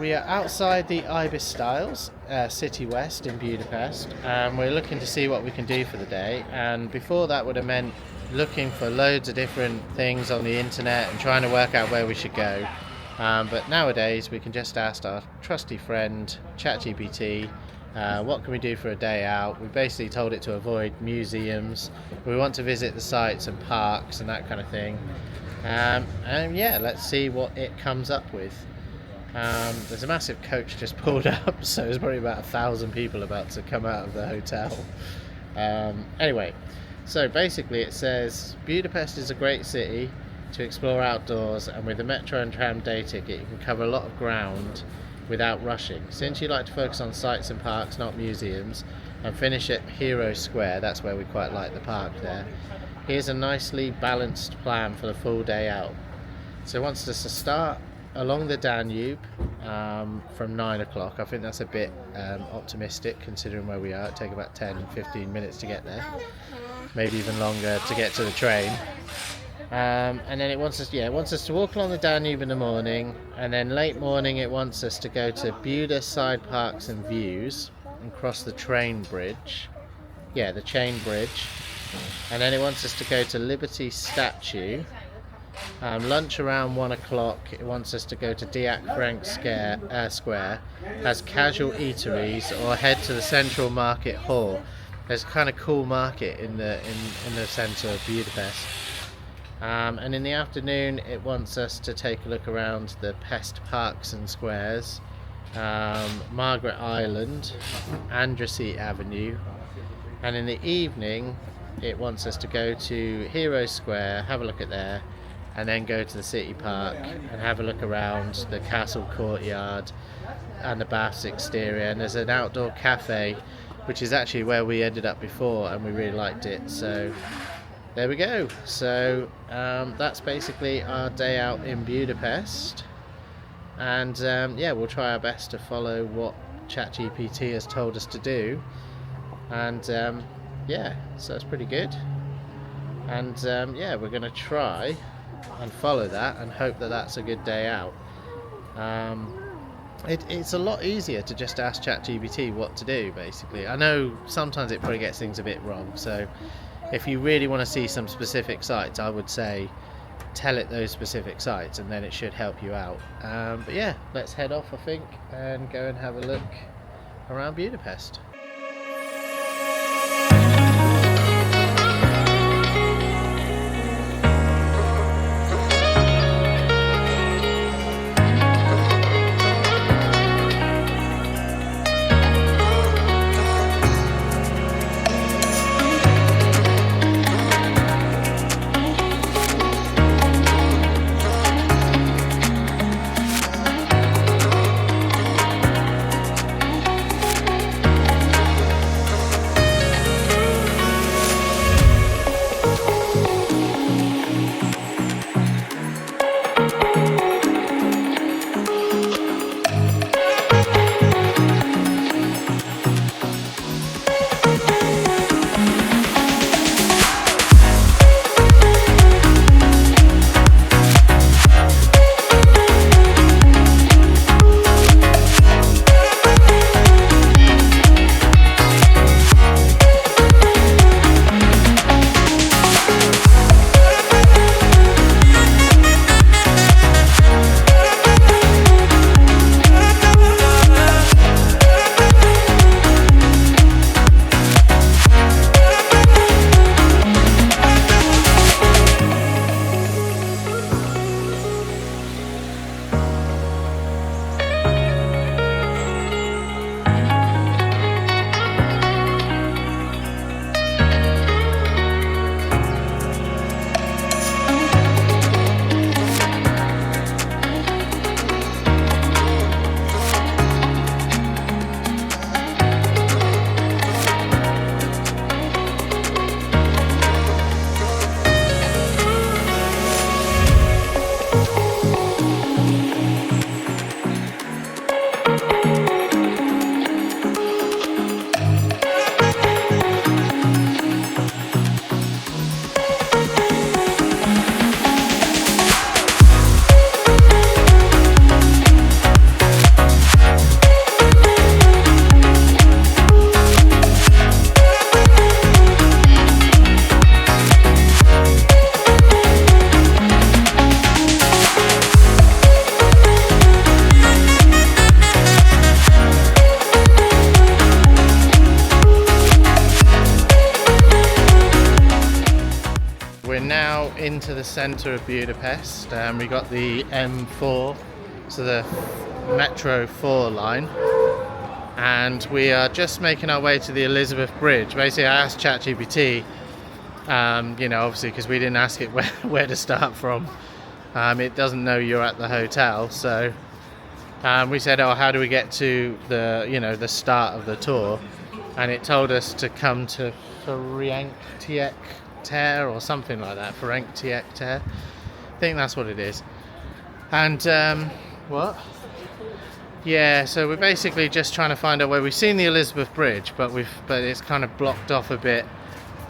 we are outside the Ibis Styles, City West in Budapest, and we're looking to see what we can do for the day. And before that would have meant looking for loads of different things on the internet and trying to work out where we should go. But nowadays we can just ask our trusty friend ChatGPT, what can we do for a day out? We basically told it to avoid museums. We want to visit the sites and parks and that kind of thing. And yeah, let's see what it comes up with. There's a massive coach just pulled up, so there's probably about 1,000 people about to come out of the hotel. Anyway, so basically it says Budapest is a great city to explore outdoors, and with the metro and tram day ticket you can cover a lot of ground without rushing. Since you like to focus on sites and parks, not museums, and finish at Hero Square, that's where we quite like the park there, here's a nicely balanced plan for the full day out. So it wants us to start along the Danube from 9 o'clock. I think that's a bit optimistic considering where we are. It'll take about 10-15 minutes to get there, maybe even longer to get to the train. And then it wants us to walk along the Danube in the morning, and then late morning it wants us to go to Buda Side Parks and Views and cross the train bridge. Yeah, the chain bridge. And then it wants us to go to Liberty Statue. Lunch around 1 o'clock. It wants us to go to Diak Frank Square, has casual eateries, or head to the Central Market Hall. There's a kind of cool market in the centre of Budapest. And in the afternoon it wants us to take a look around the Pest Parks and Squares, Margaret Island, Andrassy Avenue, and in the evening it wants us to go to Hero Square, have a look at there, and then go to the city park and have a look around the castle courtyard and the baths exterior. And there's an outdoor cafe which is actually where we ended up before and we really liked it, so there we go. So that's basically our day out in Budapest, and yeah, we'll try our best to follow what ChatGPT has told us to do, and yeah, so it's pretty good. And yeah, we're going to try and follow that and hope that that's a good day out. It's a lot easier to just ask ChatGPT what to do, basically. I know sometimes it probably gets things a bit wrong, so if you really want to see some specific sites, I would say tell it those specific sites and then it should help you out. But yeah, let's head off, I think, and go and have a look around Budapest. into the centre of Budapest. We got the M4, so the Metro 4 line, and we are just making our way to the Elizabeth Bridge. Basically, I asked ChatGPT, obviously because we didn't ask it where to start from. It doesn't know you're at the hotel, so we said, oh, how do we get to the start of the tour? And it told us to come to Ferenctiek Ter or something like that. Ferenctiek Ter, I think that's what it is. And what? Yeah, so we're basically just trying to find out where we've seen the Elizabeth Bridge, but it's kind of blocked off a bit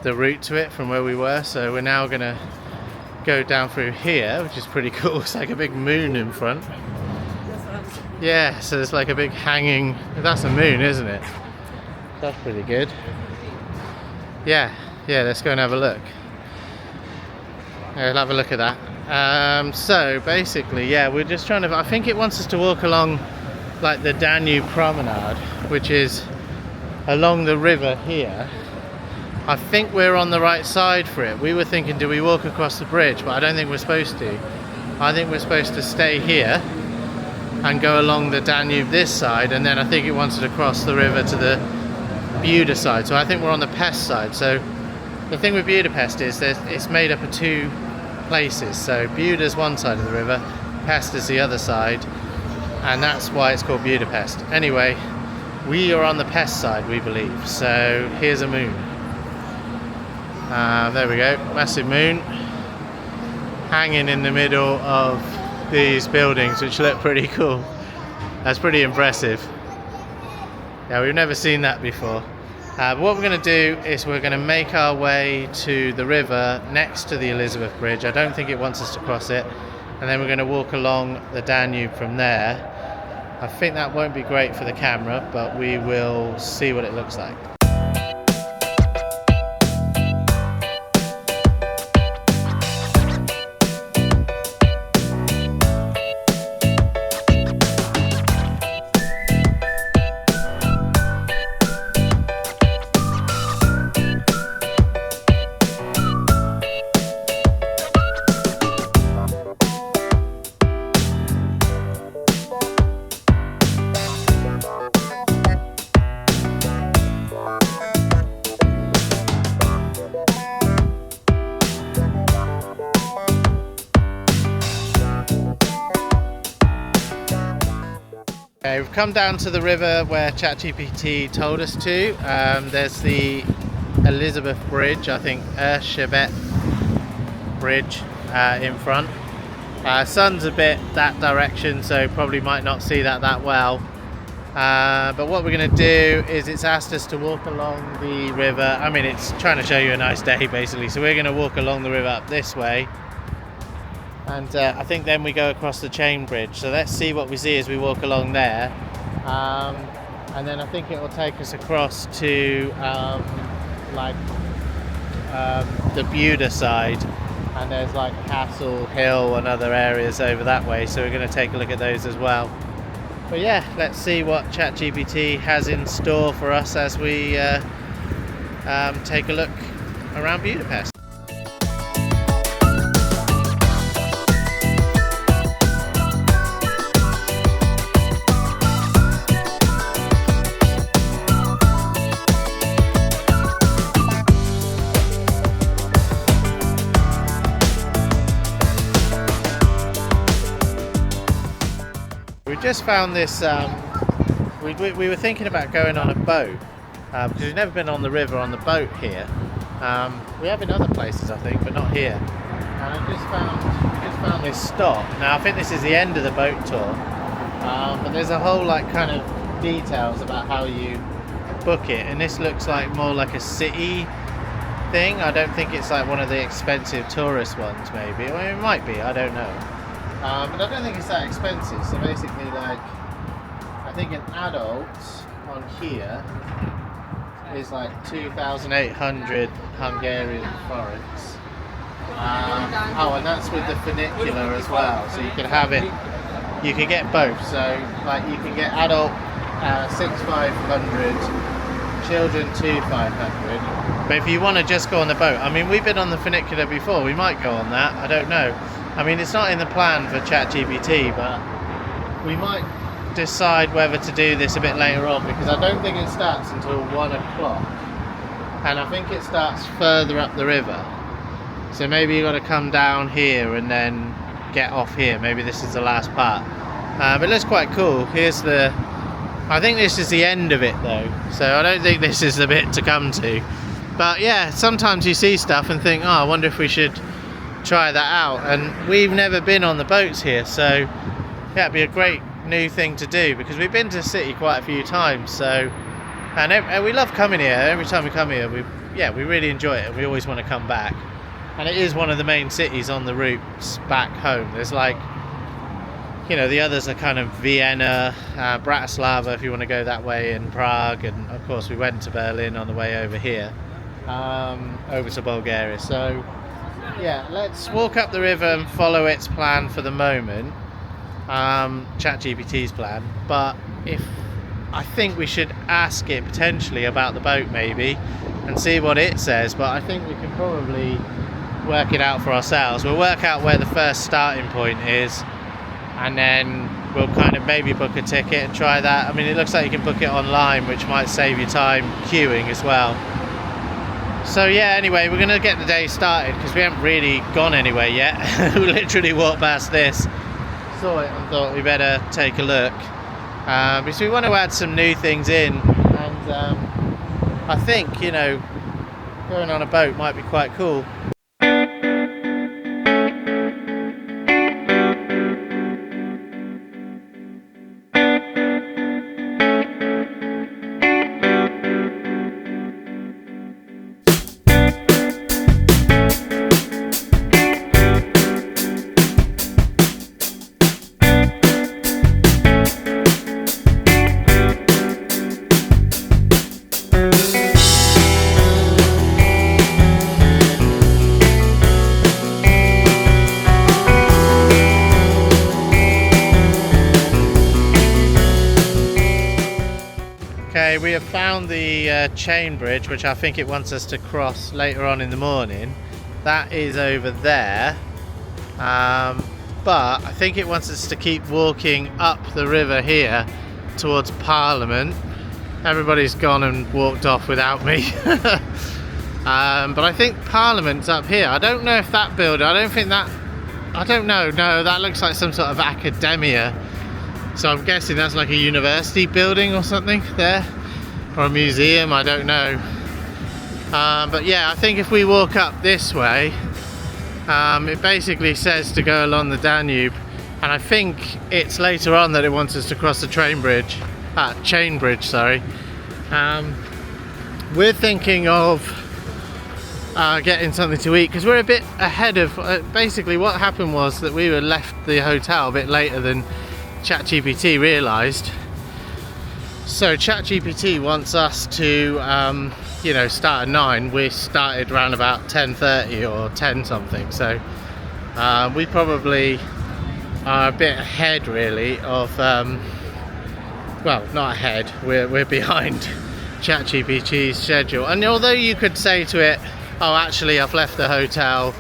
the route to it from where we were. So we're now gonna go down through here, which is pretty cool. It's like a big moon in front. Yeah, so there's like a big hanging. That's a moon, isn't it? That's pretty good. Yeah, let's go and have a look. We'll have a look at that. So basically, yeah, we're just trying to, I think it wants us to walk along like the Danube promenade, which is along the river here. I think we're on the right side for it. We were thinking, do we walk across the bridge? But I don't think we're supposed to. I think we're supposed to stay here and go along the Danube this side, and then I think it wants us to cross the river to the Buda side. So I think we're on the Pest side. So the thing with Budapest is that it's made up of two places. So Buda's one side of the river, Pest is the other side, and that's why it's called Budapest. Anyway, we are on the Pest side, we believe. So here's a moon. There we go, massive moon hanging in the middle of these buildings, which look pretty cool. That's pretty impressive. Yeah, we've never seen that before. But what we're going to do is we're going to make our way to the river next to the Elizabeth Bridge. I don't think it wants us to cross it. And then we're going to walk along the Danube from there. I think that won't be great for the camera, but we will see what it looks like. Okay, we've come down to the river where ChatGPT told us to. There's the Elizabeth Bridge, I think Erzsébet Bridge in front. Sun's a bit that direction, so probably might not see that well. But what we're going to do is it's asked us to walk along the river. I mean, it's trying to show you a nice day basically. So we're going to walk along the river up this way. And I think then we go across the chain bridge. So let's see what we see as we walk along there. And then I think it will take us across to the Buda side. And there's like Castle Hill and other areas over that way. So we're going to take a look at those as well. But yeah, let's see what ChatGPT has in store for us as we take a look around Budapest. We just found this, we were thinking about going on a boat, because we've never been on the river on the boat here. We have in other places I think, but not here. And we just found this stop. Now I think this is the end of the boat tour, but there's a whole like kind of details about how you book it, and this looks like more like a city thing. I don't think it's like one of the expensive tourist ones maybe. Well, it might be, I don't know. But I don't think it's that expensive. So basically, like, I think an adult on here is like 2,800 Hungarian forints. Oh, and that's with the funicular as well. So you can have it. You can get both. So like you can get adult 6,500, children to 500. But if you want to just go on the boat, I mean, we've been on the funicular before, we might go on that, I don't know. I mean, it's not in the plan for ChatGPT, but we might decide whether to do this a bit later on, because I don't think it starts until 1 o'clock, and I think it starts further up the river. So maybe you've got to come down here and then get off here. Maybe this is the last part. But it looks quite cool. Here's the... I think this is the end of it though. So I don't think this is the bit to come to. But yeah, sometimes you see stuff and think, oh, I wonder if we should try that out. And we've never been on the boats here. So yeah, it'd be a great new thing to do, because we've been to the city quite a few times. So, and we love coming here. Every time we come here, we really enjoy it. And we always want to come back. And it is one of the main cities on the routes back home. There's like, you know, the others are kind of Vienna, Bratislava if you want to go that way, and Prague, and of course we went to Berlin on the way over here, over to Bulgaria. So yeah, let's walk up the river and follow its plan for the moment, ChatGPT's plan. But I think we should ask it potentially about the boat maybe, and see what it says. But I think we can probably work it out for ourselves. We'll work out where the first starting point is, and then we'll kind of maybe book a ticket and try that. I mean, it looks like you can book it online, which might save you time queuing as well. So yeah, anyway, we're going to get the day started, because we haven't really gone anywhere yet. We literally walked past this, saw it and thought we better take a look, because we want to add some new things in. And I think, you know, going on a boat might be quite cool. Okay, we have found the chain bridge, which I think it wants us to cross later on in the morning. That is over there, but I think it wants us to keep walking up the river here towards Parliament. Everybody's gone and walked off without me. But I think Parliament's up here. I don't know if that building, I don't know, no, that looks like some sort of academia. So I'm guessing that's like a university building or something there, or a museum, I don't know. But yeah, I think if we walk up this way, it basically says to go along the Danube, and I think it's later on that it wants us to cross the chain bridge, sorry. We're thinking of getting something to eat, because we're a bit ahead of, basically what happened was that we were left the hotel a bit later than ChatGPT realised. So ChatGPT wants us to you know, start at 9. We started around about 10:30 or 10 something, so we probably are a bit ahead really of well, not ahead, we're behind ChatGPT's schedule. And although you could say to it, oh actually I've left the hotel,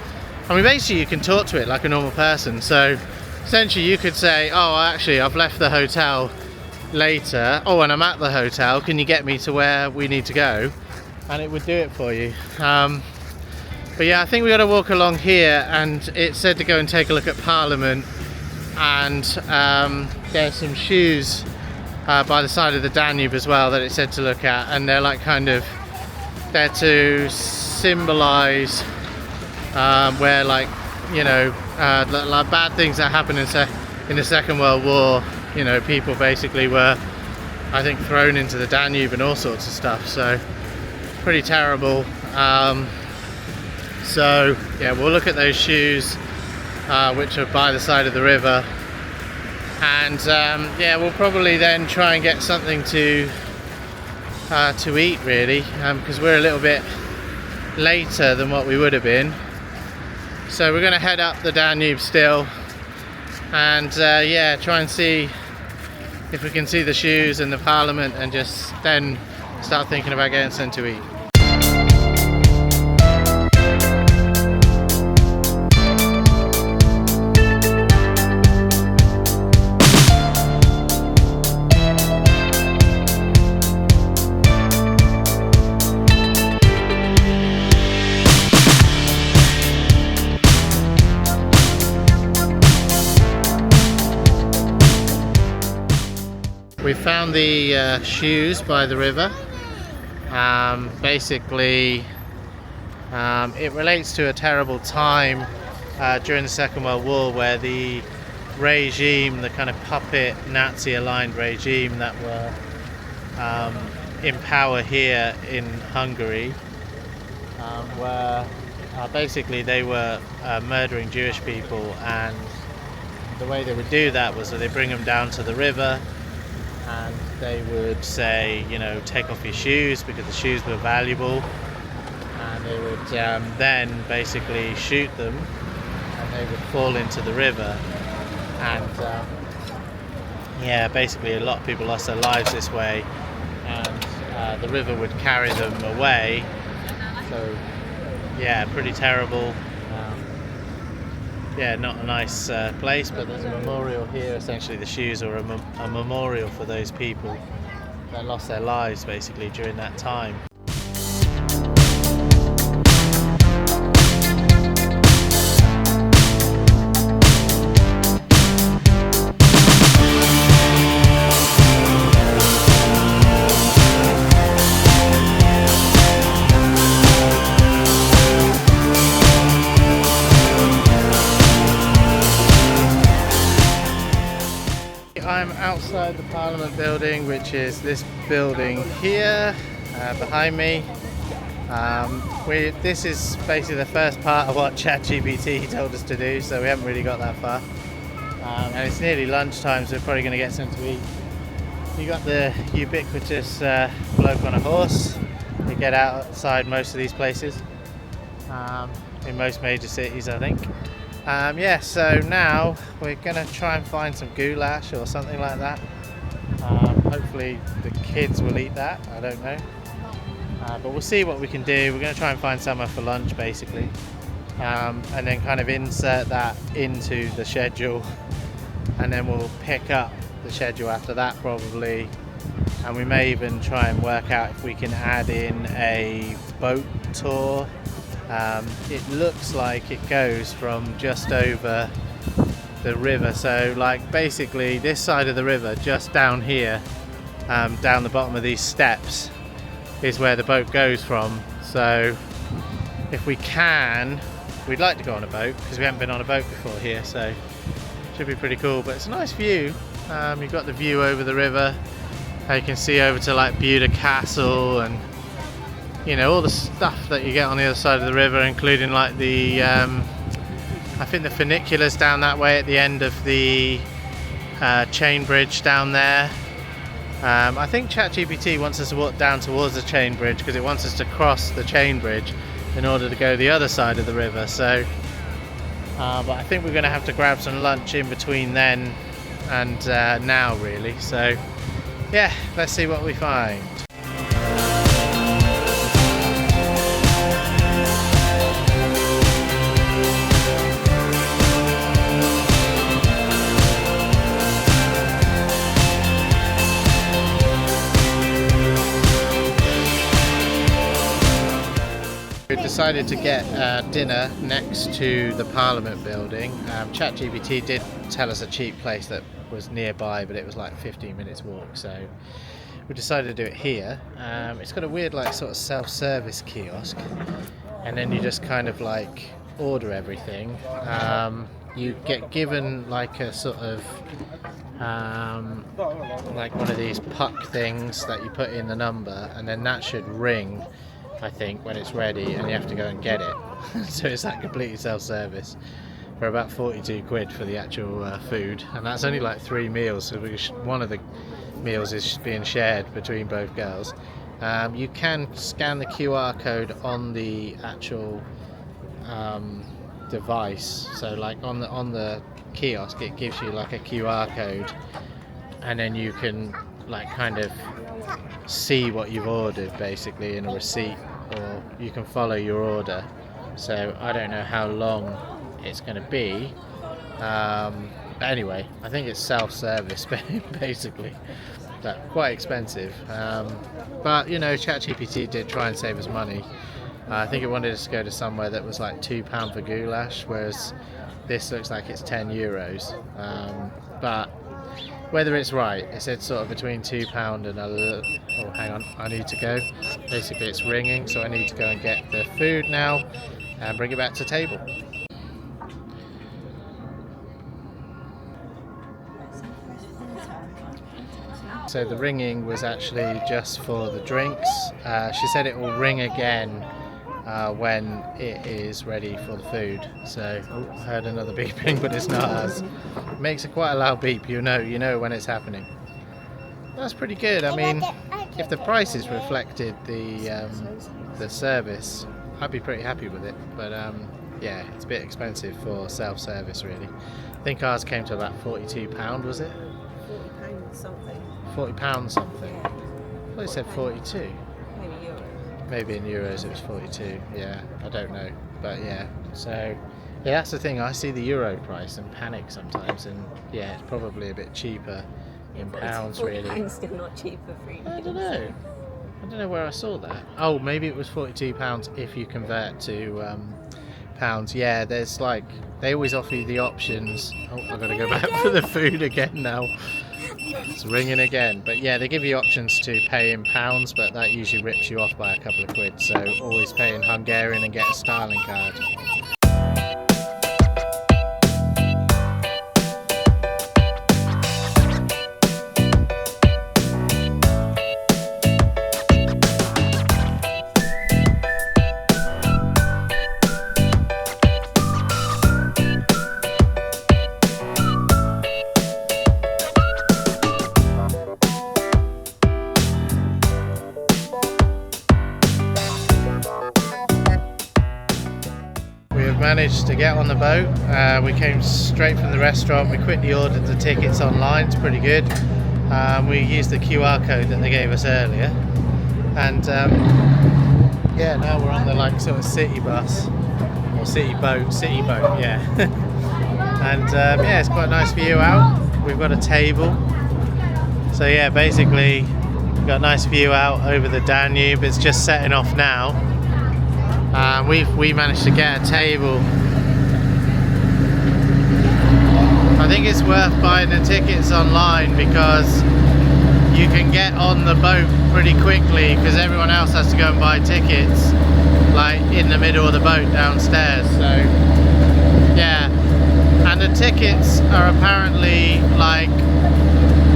I mean basically you can talk to it like a normal person. So essentially you could say, oh actually I've left the hotel later, oh and I'm at the hotel, can you get me to where we need to go? And it would do it for you. But yeah, I think we got to walk along here, and it said to go and take a look at Parliament, and there's some shoes by the side of the Danube as well that it said to look at, and they're like kind of there to symbolise where, like, you know, like bad things that happened in the Second World War. You know, people basically were, I think, thrown into the Danube and all sorts of stuff, so pretty terrible. So yeah, we'll look at those shoes which are by the side of the river, and yeah, we'll probably then try and get something to eat really, because we're a little bit later than what we would have been. So we're going to head up the Danube still, and yeah, try and see if we can see the shoes and the Parliament, and just then start thinking about getting something to eat. We found the shoes by the river. Basically, it relates to a terrible time during the Second World War where the regime, the kind of puppet Nazi-aligned regime that were in power here in Hungary, were basically they were murdering Jewish people, and the way they would do that was that they bring them down to the river. And they would say, you know, take off your shoes because the shoes were valuable, and they would then basically shoot them, and they would fall into the river. And yeah, basically a lot of people lost their lives this way, and the river would carry them away. So yeah, pretty terrible. Yeah, not a nice place, but there's a memorial here. Essentially the shoes are a memorial for those people that lost their lives basically during that time. I'm outside the Parliament building, which is this building here behind me. This is basically the first part of what ChatGPT told us to do, so we haven't really got that far. And it's nearly lunchtime, so we're probably going to get something to eat. You got the ubiquitous bloke on a horse. You get outside most of these places, in most major cities, I think. Yeah, so now we're going to try and find some goulash or something like that. Hopefully the kids will eat that, I don't know. But we'll see what we can do. We're going to try and find somewhere for lunch basically. And then kind of insert that into the schedule. And then we'll pick up the schedule after that probably. And we may even try and work out if we can add in a boat tour. It looks like it goes from just over the river, so like basically this side of the river just down here, down the bottom of these steps is where the boat goes from. So if we can, we'd like to go on a boat because we haven't been on a boat before here, so it should be pretty cool. But it's a nice view. You've got the view over the river. You can see over to like Budapest Castle and you know all the stuff that you get on the other side of the river, including like the I think the funiculars down that way at the end of the chain bridge down there. I think ChatGPT wants us to walk down towards the chain bridge because it wants us to cross the chain bridge in order to go the other side of the river. So but I think we're going to have to grab some lunch in between then and now really. So yeah, let's see what we find. We decided to get dinner next to the Parliament building. ChatGPT did tell us a cheap place that was nearby, but it was like 15 minutes walk, so we decided to do it here. It's got a weird like sort of self-service kiosk, and then you just kind of like order everything. You get given like a sort of like one of these puck things that you put in the number, and then that should ring, I think, when it's ready, and you have to go and get it. So it's like completely self-service for about 42 quid for the actual food, and that's only like 3 meals, so one of the meals is being shared between both girls. You can scan the QR code on the actual device, so like on the kiosk it gives you like a QR code, and then you can like kind of see what you've ordered basically in a receipt, or you can follow your order. So I don't know how long it's going to be. But anyway, I think it's self-service basically. But quite expensive. But you know, ChatGPT did try and save us money. I think it wanted us to go to somewhere that was like £2 for goulash, whereas this looks like it's €10. But whether it's right, it said sort of between £2 and oh, hang on, I need to go. Basically, it's ringing, so I need to go and get the food now and bring it back to table. So the ringing was actually just for the drinks. She said it will ring again when it is ready for the food. So I heard another beeping, but it's not us. It makes quite a loud beep. You know when it's happening. That's pretty good. I mean, if the prices reflected the service, I'd be pretty happy with it. But yeah, it's a bit expensive for self-service, really. I think ours came to about £42, was it? £40 something. £40 something. Yeah. I thought it said 42. Maybe euros. Maybe in euros it was 42. Yeah, I don't know, but yeah. So yeah, that's the thing. I see the euro price and panic sometimes, and yeah, it's probably a bit cheaper in pounds, really. £40 still not cheaper for you. I don't know. I don't know where I saw that. Oh, maybe it was £42 if you convert to pounds. Yeah, there's like, they always offer you the options. Oh, I've got to go back for the food again now. It's ringing again. But yeah, they give you options to pay in pounds, but that usually rips you off by a couple of quid. So always pay in Hungarian and get a styling card. Managed to get on the boat. We came straight from the restaurant. We quickly ordered the tickets online. It's pretty good. We used the QR code that they gave us earlier, and yeah, now we're on the like sort of city bus or city boat, yeah. And yeah, it's quite a nice view out. We've got a table, so yeah, basically we've got a nice view out over the Danube. It's just setting off now. We managed to get a table. I think it's worth buying the tickets online because you can get on the boat pretty quickly, because everyone else has to go and buy tickets like in the middle of the boat downstairs. So yeah, and the tickets are apparently like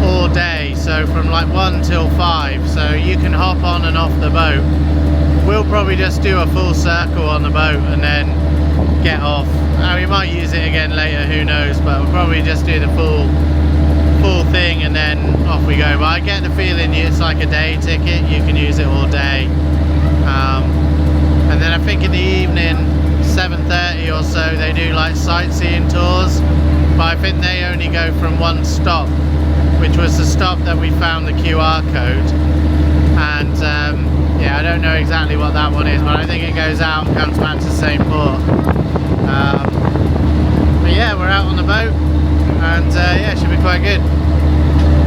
all day, so from like 1 till 5, so you can hop on and off the boat. We'll probably just do a full circle on the boat and then get off. We might use it again later, who knows, but we'll probably just do the full thing and then off we go. But I get the feeling it's like a day ticket, you can use it all day. And then I think in the evening, 7:30 or so, they do like sightseeing tours, but I think they only go from one stop, which was the stop that we found the QR code. And yeah, I don't know exactly what that one is, but I think it goes out and comes back to the same port. But yeah, we're out on the boat, and yeah, it should be quite good.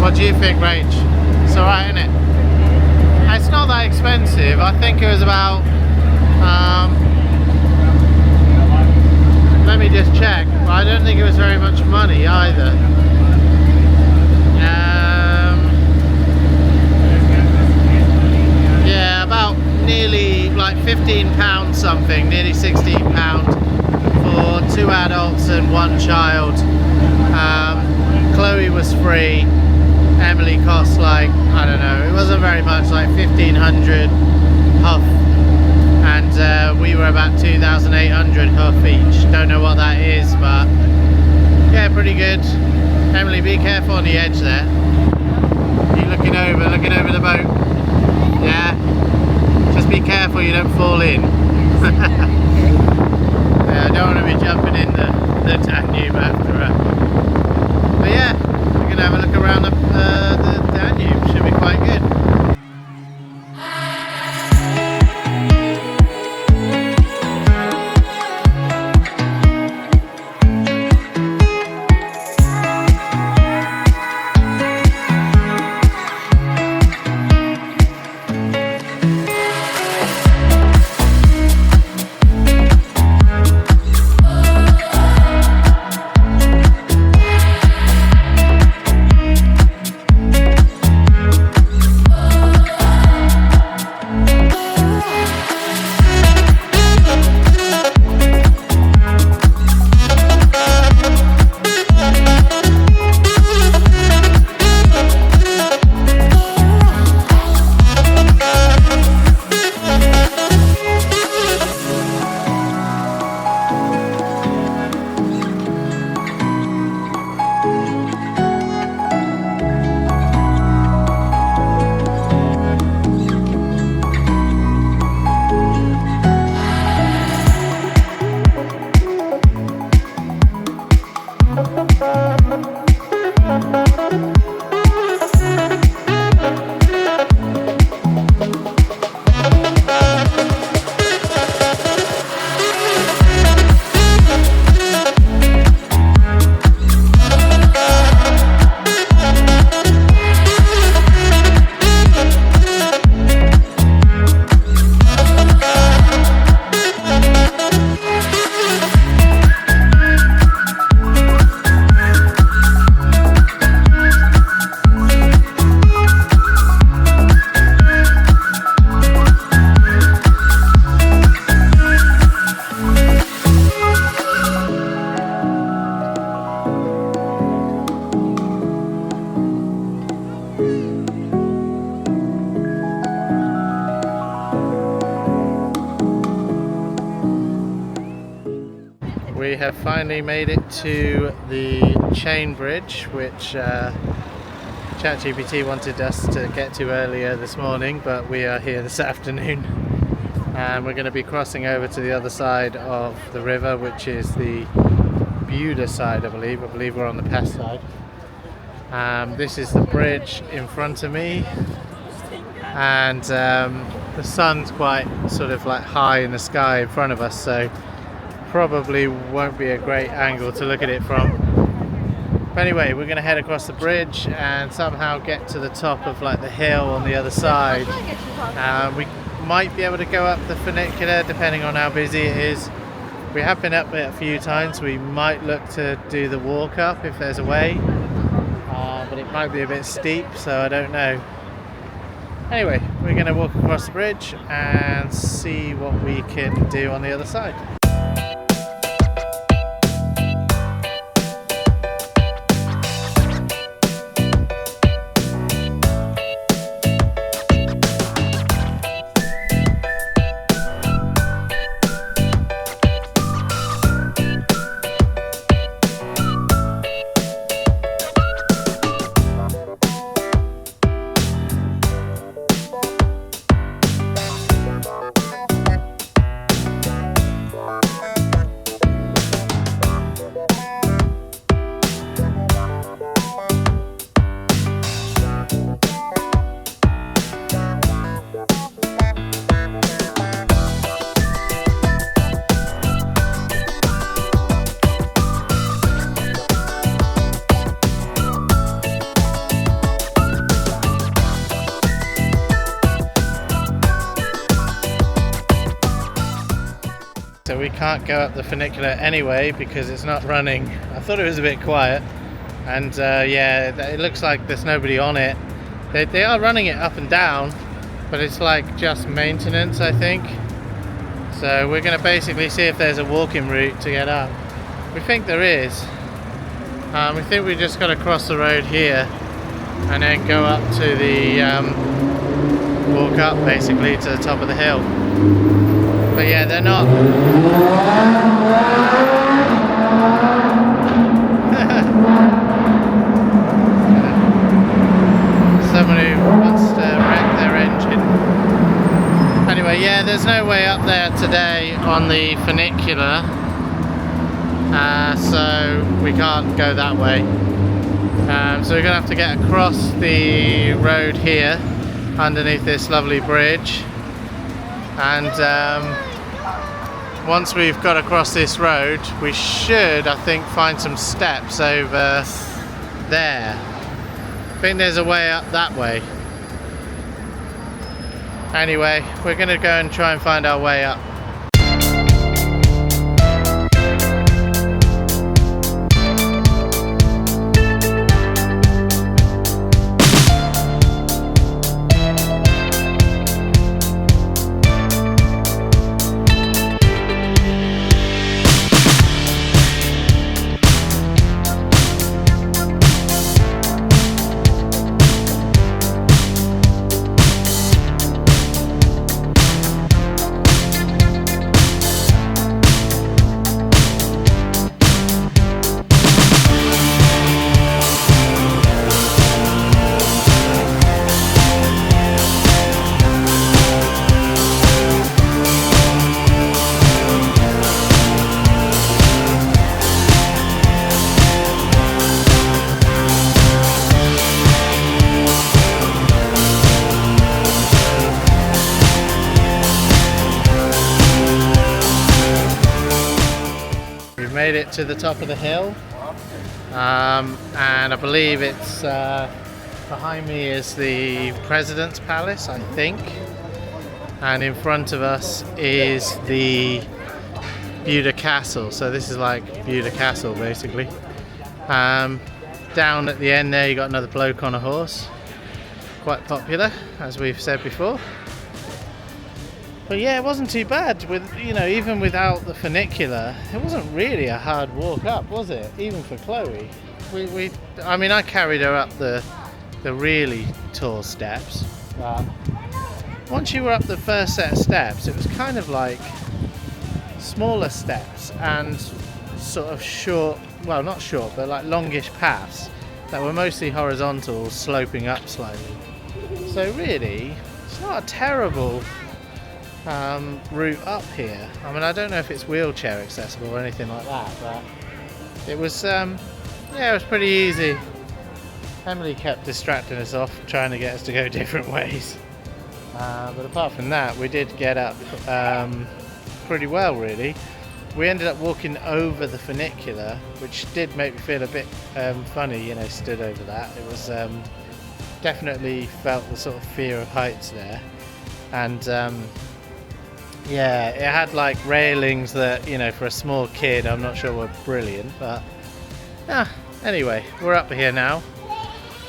What do you think, Rach? It's alright, isn't it? It's not that expensive. I think it was about let me just check, but I don't think it was very much money either. Yeah, about nearly like £15 something, nearly £16 for 2 adults and 1 child. Chloe was free. Emily cost like, I don't know, it wasn't very much, like 1,500 huff, and we were about 2,800 huff each. Don't know what that is, but yeah, pretty good. Emily, be careful on the edge there. You're looking over the boat. Yeah, just be careful you don't fall in. Yeah, I don't want to be jumping in the Danube after her. But yeah, we're going to have a look around the Danube, should we? have finally made it to the chain bridge, which ChatGPT wanted us to get to earlier this morning, but we are here this afternoon. And we're going to be crossing over to the other side of the river, which is the Buda side, I believe. I believe we're on the Pest side. This is the bridge in front of me, and the sun's quite sort of like high in the sky in front of us, so probably won't be a great angle to look at it from. But anyway, we're going to head across the bridge and somehow get to the top of like the hill on the other side. We might be able to go up the funicular depending on how busy it is. We have been up it a few times. We might look to do the walk up if there's a way, but it might be a bit steep, so I don't know. Anyway, we're going to walk across the bridge and see what we can do on the other side. So we can't go up the funicular anyway because it's not running. I thought it was a bit quiet, and yeah, it looks like there's nobody on it. They are running it up and down, but it's like just maintenance, I think. So we're going to basically see if there's a walking route to get up. We think there is. We think we just got to cross the road here and then go up to the walk up basically to the top of the hill. But yeah, they're not. Someone who wants to wreck their engine. Anyway, yeah, there's no way up there today on the funicular, so we can't go that way. So we're going to have to get across the road here underneath this lovely bridge. And once we've got across this road, we should, I think, find some steps over there. I think there's a way up that way. Anyway, we're going to go and try and find our way up. Made it to the top of the hill, and I believe it's behind me is the President's Palace, I think, and in front of us is the Buda Castle. So this is like Buda Castle basically. Down at the end there you got another bloke on a horse, quite popular as we've said before. But yeah, it wasn't too bad with, you know, even without the funicular, it wasn't really a hard walk up, was it? Even for Chloe. I mean, I carried her up the really tall steps. Once you were up the first set of steps, it was kind of like smaller steps and sort of short, well not short, but like longish paths that were mostly horizontal, sloping up slightly. So really, it's not a terrible route up here. I mean, I don't know if it's wheelchair accessible or anything like that, but it was, yeah, it was pretty easy. Emily kept distracting us off, trying to get us to go different ways. But apart from that, we did get up pretty well, really. We ended up walking over the funicular, which did make me feel a bit funny, you know, stood over that. It was definitely felt the sort of fear of heights there. And yeah, it had like railings that, you know, for a small kid, I'm not sure were brilliant, but anyway, we're up here now.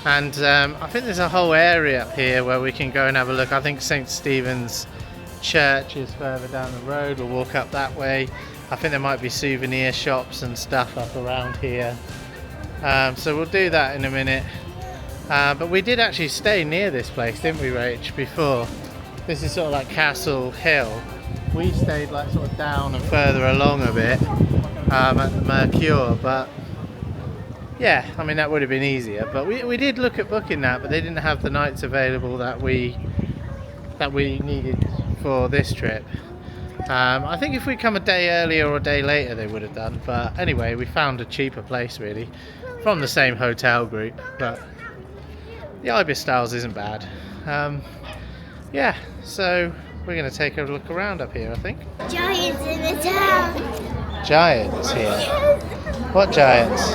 And I think there's a whole area up here where we can go and have a look. I think St. Stephen's Church is further down the road. We'll walk up that way. I think there might be souvenir shops and stuff up around here. So we'll do that in a minute. But we did actually stay near this place, didn't we, Rach, before? This is sort of like Castle Hill. We stayed like sort of down and further along a bit at the Mercure, but yeah, I mean that would have been easier. But we did look at booking that, but they didn't have the nights available that we needed for this trip. I think if we come a day earlier or a day later they would have done, but anyway, we found a cheaper place really from the same hotel group. But the Ibis Styles isn't bad. Yeah, so we're going to take a look around up here, I think. Giants in the town. Giants here. What giants?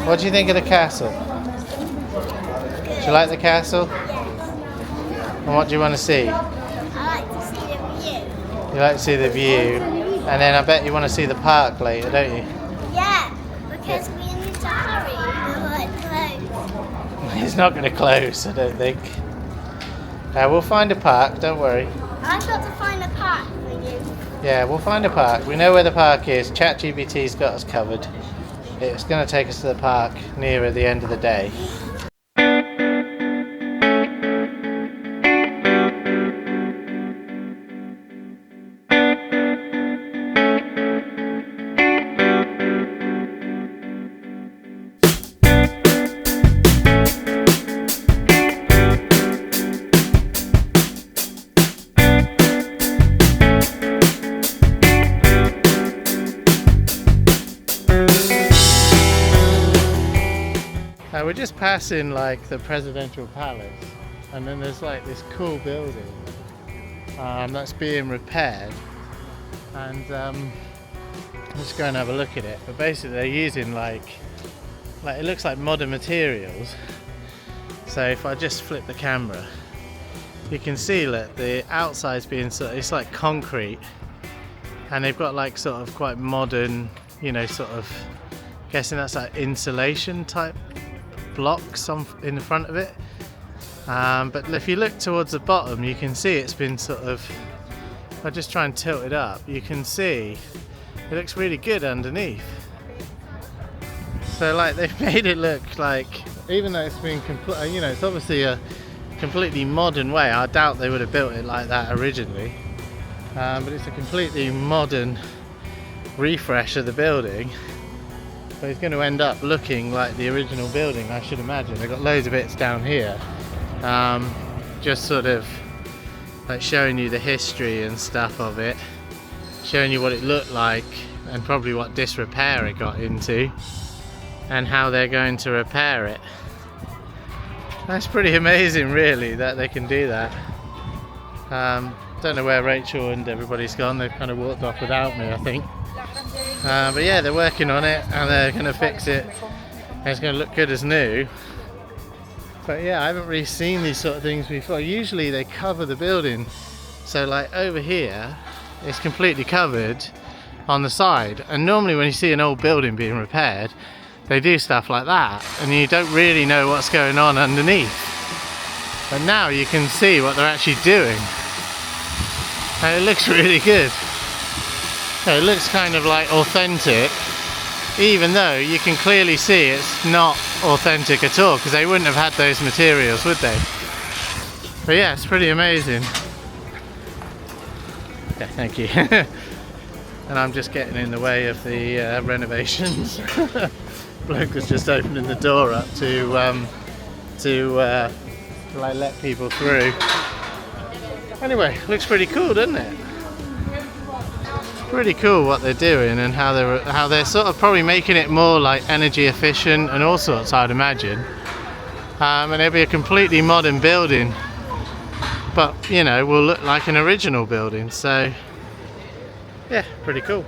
What do you think of the castle? Do you like the castle? And what do you want to see? I like to see the view. You like to see the view, and then I bet you want to see the park later, don't you? Yeah, because we need to hurry. We're close. It's not going to close, I don't think. We'll find a park, don't worry. I've got to find a park for you. Yeah, we'll find a park. We know where the park is. ChatGPT's got us covered. It's going to take us to the park nearer the end of the day. We're just passing like the presidential palace, and then there's like this cool building that's being repaired, and let's go and have a look at it. But basically they're using like it looks like modern materials. So if I just flip the camera, you can see that the outside's being it's like concrete, and they've got like sort of quite modern, you know, sort of guessing that's like insulation type blocks in the front of it, but if you look towards the bottom you can see it's been sort of, if I just try and tilt it up, you can see it looks really good underneath. So like they've made it look like, even though it's been you know, it's obviously a completely modern way. I doubt they would have built it like that originally, but it's a completely modern refresh of the building. So it's going to end up looking like the original building, I should imagine. They've got loads of bits down here, just sort of like showing you the history and stuff of it, showing you what it looked like and probably what disrepair it got into and how they're going to repair it. That's pretty amazing really that they can do that. Don't know where Rachel and everybody's gone. They've kind of walked off without me, I think. But yeah, they're working on it and they're going to fix it and it's going to look good as new. But yeah, I haven't really seen these sort of things before. Usually they cover the building, so like over here it's completely covered on the side, and normally when you see an old building being repaired they do stuff like that and you don't really know what's going on underneath. But now you can see what they're actually doing and it looks really good. It looks kind of like authentic, even though you can clearly see it's not authentic at all, because they wouldn't have had those materials, would they? But yeah, it's pretty amazing. Yeah, thank you. and I'm just getting in the way of the renovations. Bloke was just opening the door up to like let people through. Anyway, looks pretty cool, doesn't it? Pretty cool what they're doing, and how they're sort of probably making it more like energy efficient and all sorts, I'd imagine. And it'll be a completely modern building, but you know, will look like an original building. So yeah, pretty cool.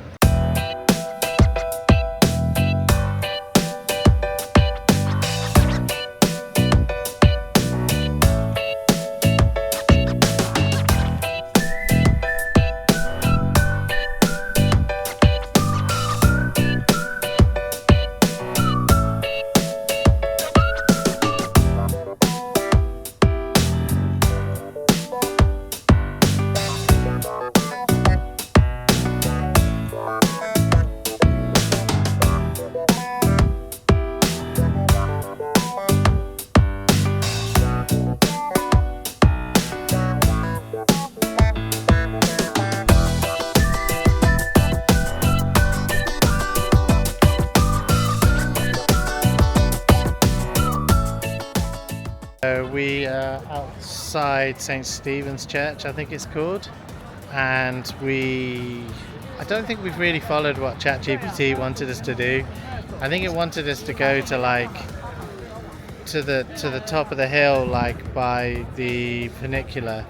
We are outside St. Stephen's Church, I think it's called, and I don't think we've really followed what ChatGPT wanted us to do. I think it wanted us to go to like to the top of the hill, like by the funicular,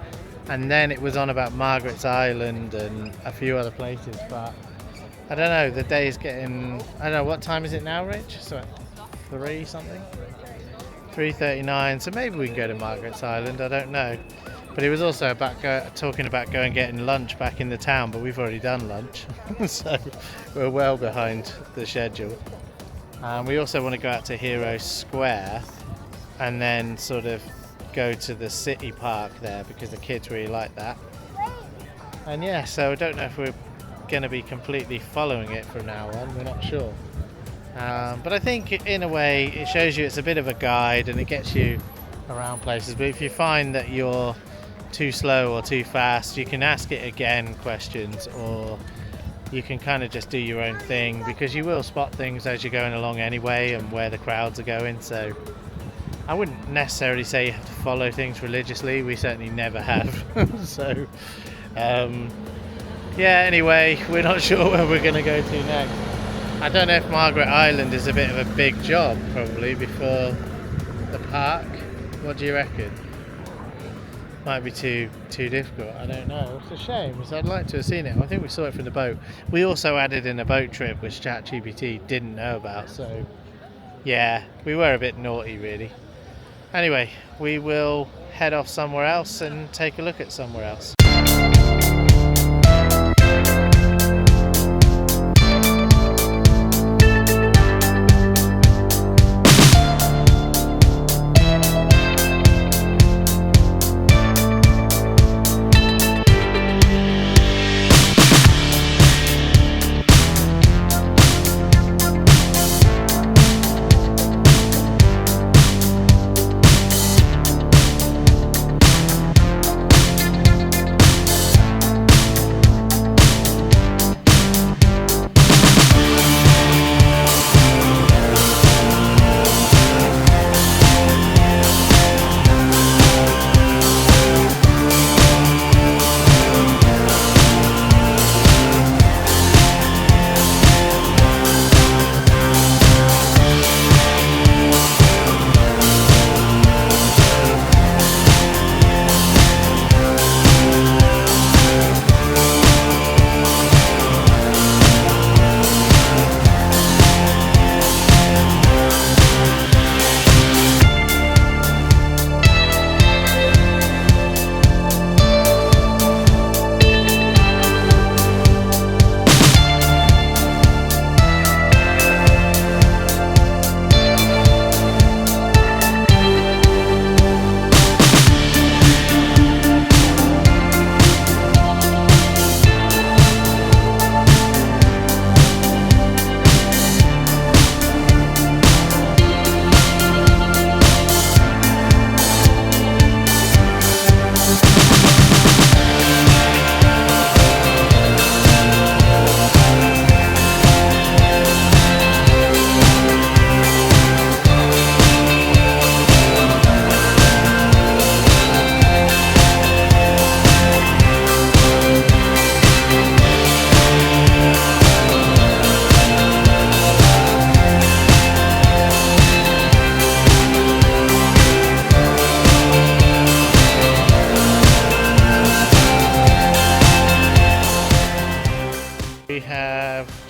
and then it was on about Margaret's Island and a few other places, but I don't know, the day is getting, I don't know, what time is it now, Rich? So 3 something? 3:39, so maybe we can go to Margaret's Island, I don't know. But it was also about talking about going getting lunch back in the town, but we've already done lunch, so we're well behind the schedule. We also want to go out to Hero Square and then sort of go to the city park there, because the kids really like that. And yeah, so I don't know if we're going to be completely following it from now on, we're not sure. But I think in a way it shows you it's a bit of a guide and it gets you around places. But if you find that you're too slow or too fast, you can ask it again questions, or you can kind of just do your own thing, because you will spot things as you're going along anyway and where the crowds are going. So I wouldn't necessarily say you have to follow things religiously, we certainly never have. So yeah, anyway, we're not sure where we're going to go to next. I don't know if Margaret Island is a bit of a big job, probably, before the park. What do you reckon? Might be too difficult, I don't know. It's a shame, because I'd like to have seen it. I think we saw it from the boat. We also added in a boat trip, which ChatGPT didn't know about, so yeah, we were a bit naughty, really. Anyway, we will head off somewhere else and take a look at somewhere else.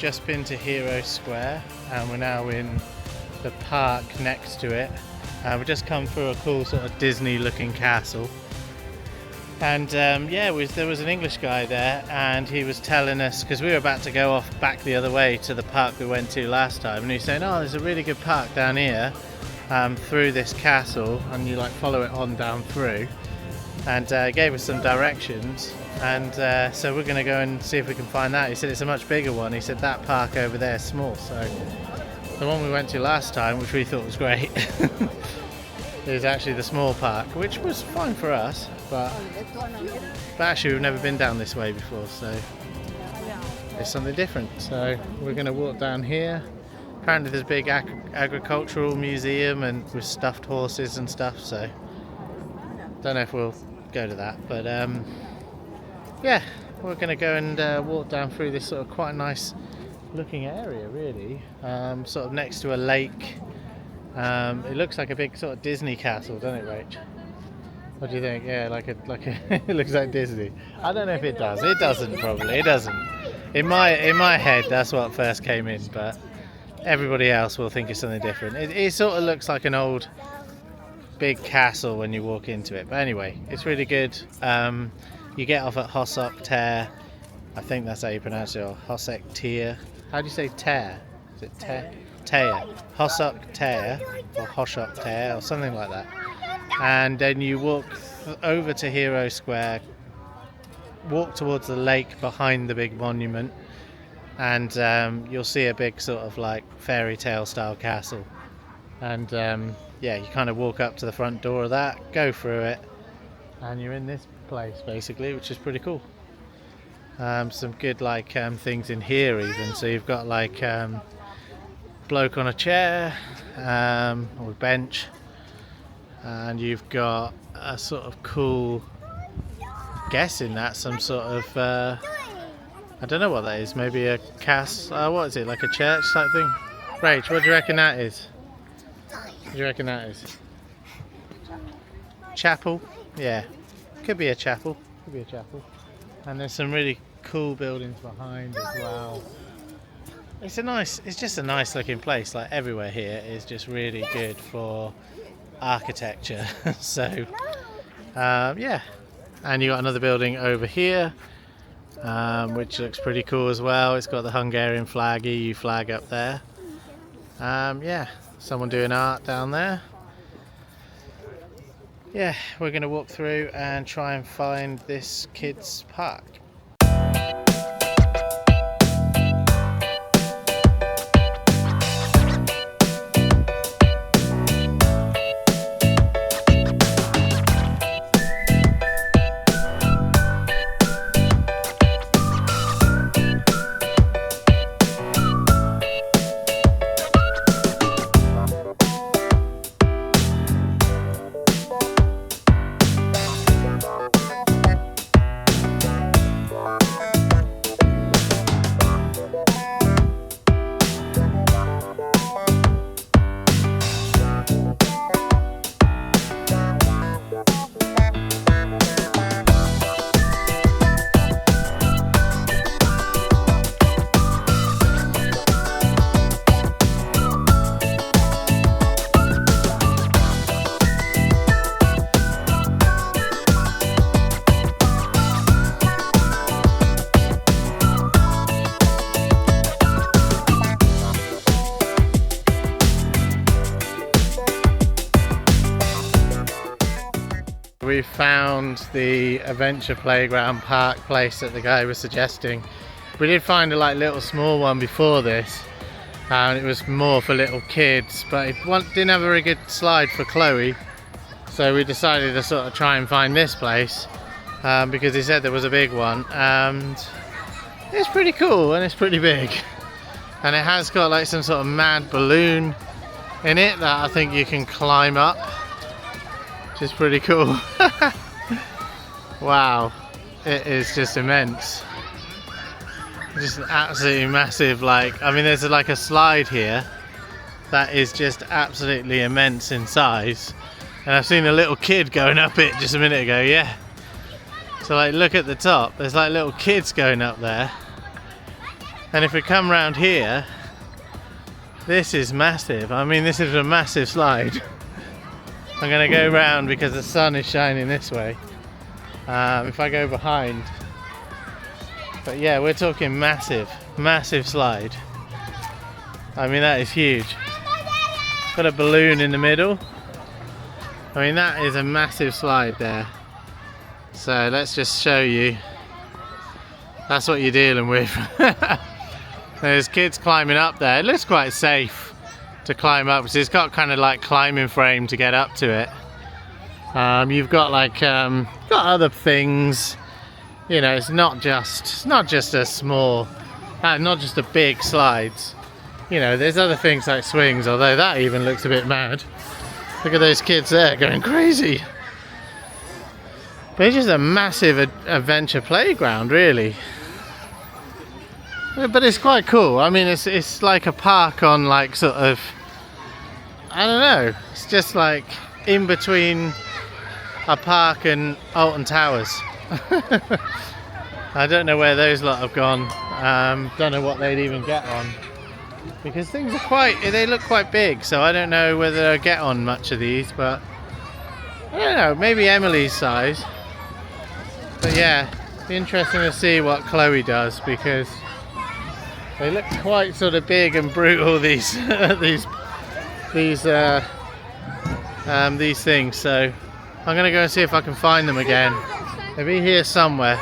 just been to Hero Square and we're now in the park next to it. We've just come through a cool sort of Disney looking castle. And yeah, there was an English guy there, and he was telling us, because we were about to go off back the other way to the park we went to last time, and he was saying, oh, there's a really good park down here through this castle, and you like follow it on down through, and gave us some directions. And so we're going to go and see if we can find that. He said it's a much bigger one. He said that park over there is small. So the one we went to last time, which we thought was great, is actually the small park, which was fine for us, but actually we've never been down this way before, so it's something different. So we're going to walk down here. Apparently there's a big agricultural museum and with stuffed horses and stuff, so don't know if we'll go to that, but yeah, we're going to go and walk down through this sort of quite nice looking area, really, sort of next to a lake. It looks like a big sort of Disney castle, doesn't it, Rach? What do you think? Yeah, like a it looks like Disney. I don't know if it does. It doesn't, probably. It doesn't. In my head, that's what first came in, but everybody else will think it's something different. It sort of looks like an old big castle when you walk into it. But anyway, it's really good. You get off at Hosok Ter. I think that's how you pronounce it, or Hosok Ter. How do you say Ter? Is it Ter? Ter. Hosok Ter, or Hosok Ter, or something like that. And then you walk over to Hero Square, walk towards the lake behind the big monument, and you'll see a big sort of like fairy tale style castle. And yeah, you kind of walk up to the front door of that, go through it, and you're in this place basically, which is pretty cool. Some good like things in here even. So you've got like bloke on a chair or a bench, and you've got a sort of cool, guessing that's some sort of I don't know what that is, maybe a what is it, like a church type thing? Rach, what do you reckon that is? What do you reckon that is? Chapel? Yeah, could be a chapel, could be a chapel. And there's some really cool buildings behind as well. It's just a nice looking place. Like everywhere here is just really good for architecture. So yeah, and you got another building over here, which looks pretty cool as well. It's got the Hungarian flag, EU flag up there. Yeah, someone doing art down there. Yeah, we're going to walk through and try and find this kids' park. We found the adventure playground park place that the guy was suggesting. We did find a like little small one before this, and it was more for little kids, but it didn't have a very good slide for Chloe, so we decided to sort of try and find this place because he said there was a big one, and it's pretty cool and it's pretty big, and it has got like some sort of mad balloon in it that I think you can climb up, which is pretty cool. Wow, it is just immense. Just an absolutely massive, like, I mean there's like a slide here that is just absolutely immense in size, and I've seen a little kid going up it just a minute ago. Yeah, so like look at the top, there's like little kids going up there, And if we come round here, this is massive. I mean, this is a massive slide. I'm going to go round because the sun is shining this way. If I go behind. But yeah, we're talking massive, massive slide. I mean, that is huge. Got a balloon in the middle. I mean, that is a massive slide there. So let's just show you. That's what you're dealing with. There's kids climbing up there. It looks quite safe to climb up because it's got kind of like climbing frame to get up to it. You've got like got other things. You know, it's not just a small, not just a big slides. You know, there's other things like swings. Although that even looks a bit mad. Look at those kids there going crazy. But it's just a massive adventure playground, really. But it's quite cool. I mean, it's like a park on like sort of, I don't know. It's just like in between a park and Alton Towers. I don't know where those lot have gone. Don't know what they'd even get on. Because things are they look quite big, so I don't know whether they'll get on much of these, but I don't know, maybe Emily's size. But yeah, it'd be interesting to see what Chloe does, because they look quite sort of big and brutal, these these things. So I'm gonna go and see if I can find them again. They'll be here somewhere.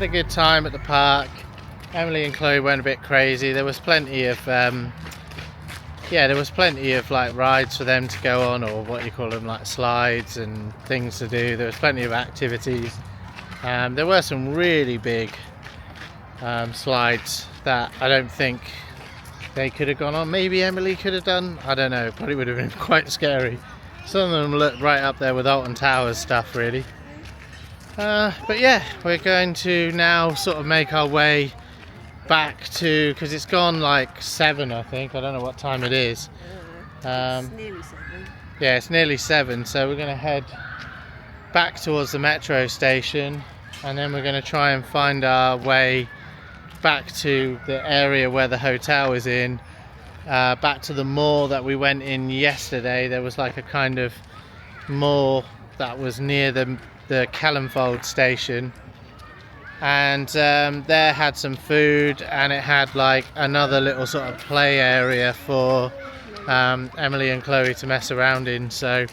a good time at the park. Emily and Chloe went a bit crazy. There was plenty of like rides for them to go on, or what you call them, like slides and things to do. There was plenty of activities. There were some really big slides that I don't think they could have gone on. Maybe Emily could have done. I don't know. Probably would have been quite scary. Some of them look right up there with Alton Towers stuff, really. But yeah, we're going to now sort of make our way back to, because it's gone like 7, I think. I don't know what time it is. It's nearly 7. Yeah, it's nearly 7, so we're going to head back towards the metro station, and then we're going to try and find our way back to the area where the hotel is in, back to the mall that we went in yesterday. There was like a kind of mall that was near the Kellenfold station, and there had some food, and it had like another little sort of play area for Emily and Chloe to mess around in. So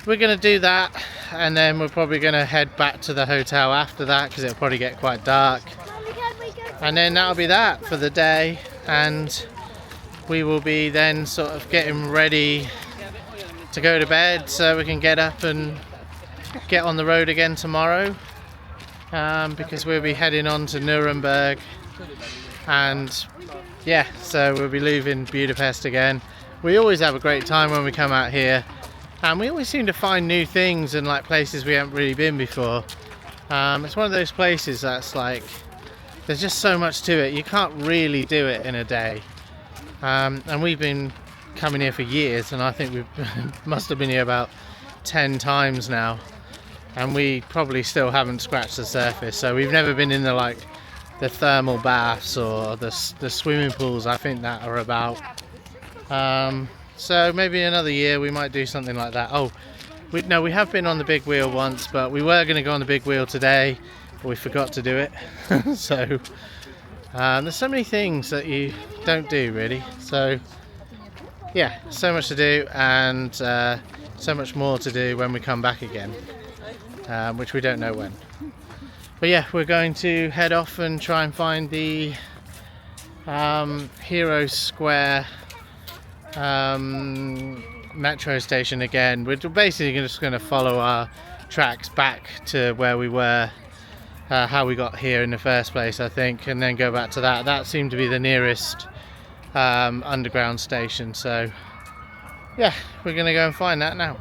we're going to do that, and then we're probably going to head back to the hotel after that, because it'll probably get quite dark, and then that'll be that for the day. And we will be then sort of getting ready to go to bed so we can get up and get on the road again tomorrow, because we'll be heading on to Nuremberg, and yeah, so we'll be leaving Budapest again. We always have a great time when we come out here, and we always seem to find new things and like places we haven't really been before. It's one of those places that's like, there's just so much to it, you can't really do it in a day. And we've been coming here for years, and I think we must have been here about 10 times now, and we probably still haven't scratched the surface. So we've never been in the thermal baths or the swimming pools, I think, that are about. So maybe another year we might do something like that. Oh, we have been on the big wheel once, but we were going to go on the big wheel today, but we forgot to do it. So there's so many things that you don't do, really. So yeah, so much to do, and so much more to do when we come back again, which we don't know when. But yeah, we're going to head off and try and find the Hero Square metro station again. We're basically just going to follow our tracks back to where we were, how we got here in the first place, I think, and then go back to that. That seemed to be the nearest underground station. So yeah, we're going to go and find that now.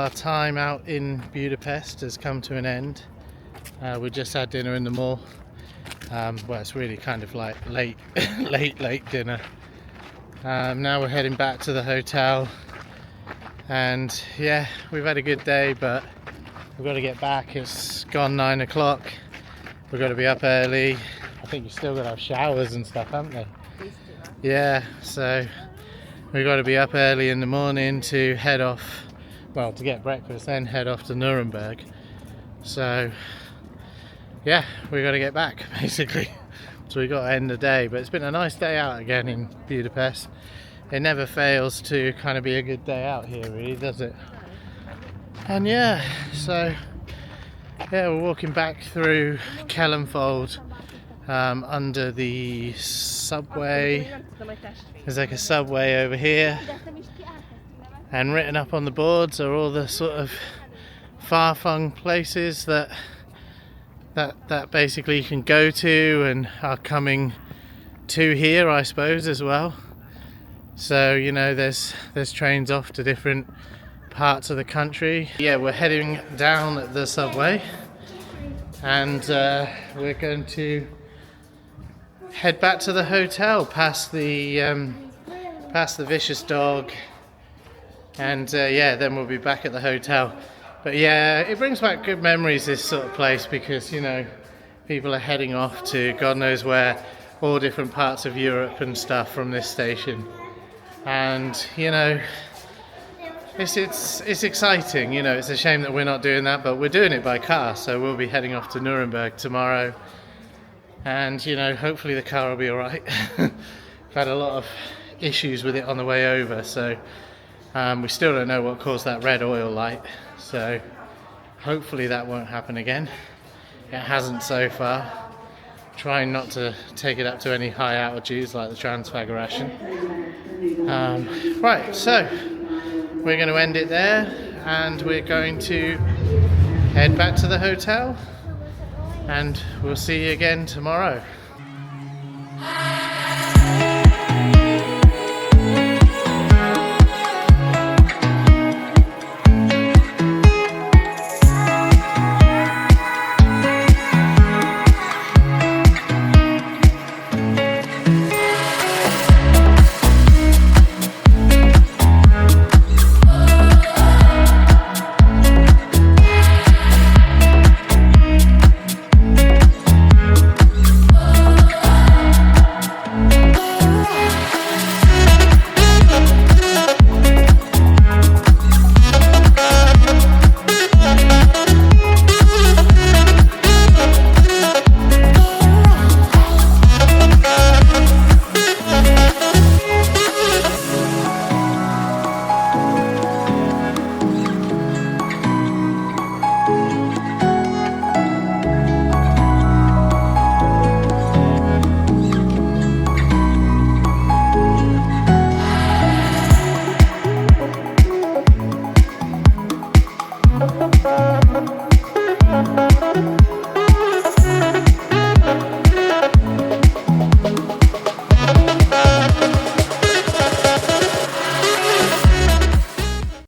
our time out in Budapest has come to an end. We just had dinner in the mall. Well, it's really kind of like late late dinner. Now we're heading back to the hotel, and yeah, we've had a good day, but we've got to get back. It's gone 9 o'clock. We've got to be up early. I think you still got to have showers and stuff, haven't they? Yeah, so we've got to be up early in the morning to head off, well, to get breakfast, then head off to Nuremberg. So yeah, we've got to get back basically. So we've got to end the day, but it's been a nice day out again in Budapest. It never fails to kind of be a good day out here, really, does it? And yeah, so yeah, we're walking back through Kellenfold under the subway. There's like a subway over here, and written up on the boards are all the sort of far-flung places that basically you can go to and are coming to here, I suppose, as well. So, you know, there's trains off to different parts of the country. Yeah, we're heading down the subway, and we're going to head back to the hotel past the vicious dog, and yeah, then we'll be back at the hotel. But yeah, it brings back good memories, this sort of place, because, you know, people are heading off to God knows where, all different parts of Europe and stuff from this station. And, you know, it's exciting. You know, it's a shame that we're not doing that, but we're doing it by car, so we'll be heading off to Nuremberg tomorrow. And, you know, hopefully the car will be alright. I've had a lot of issues with it on the way over, so we still don't know what caused that red oil light. So hopefully that won't happen again. It hasn't so far. Trying not to take it up to any high altitudes like the Transfiguration. Right, so we're going to end it there, and we're going to head back to the hotel, and we'll see you again tomorrow.